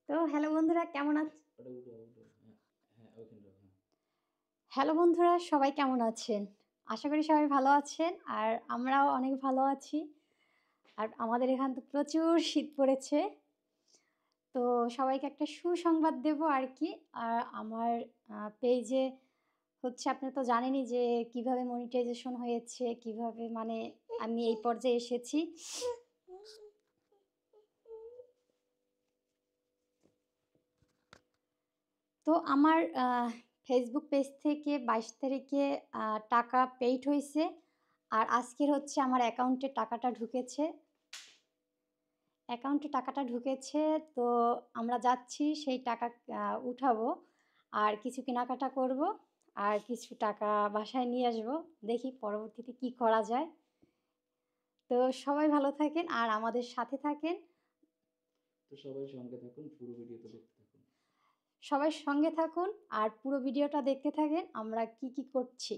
তো হ্যালো বন্ধুরা কেমন আছেন? ওটা উঠো, উঠো। হ্যাঁ, হ্যাঁ, ওইখানে রাখো, হ্যাঁ। হ্যালো বন্ধুরা সবাই কেমন আছেন? আশা করি সবাই ভালো আছেন। আর আমরাও অনেক ভালো আছি। আর আমাদের এখানে তো প্রচুর শীত পড়েছে। তো সবাইকে একটা সুসংবাদ দেব আরকি। আর আমার পেইজে হচ্ছে আপনারা তো জানেনই যে কিভাবে মনিটাইজেশন হয়েছে, কিভাবে মানে আমি এই পর্যায়ে এসেছি। তো আমার ফেসবুক পেজ থেকে ২২ তারিখে টাকা পেইড হইছে। আর আজকের হচ্ছে আমার অ্যাকাউন্টে টাকাটা ঢুকেছে। অ্যাকাউন্টে টাকাটা ঢুকেছে, তো আমরা যাচ্ছি সেই টাকা উঠাবো। আর কিছু কেনাকাটা করব। আর কিছু টাকা বাসায় নিয়ে আসবো। দেখি পরবর্তীতে কি করা যায়। তো সবাই ভালো থাকেন আর আমাদের সাথে থাকেন। তো সবাই সঙ্গে থাকুন, পুরো ভিডিওটা দেখতে থাকুন। সবাই সঙ্গে থাকুন আর পুরো ভিডিওটা দেখতে থাকেন আমরা কি করছি।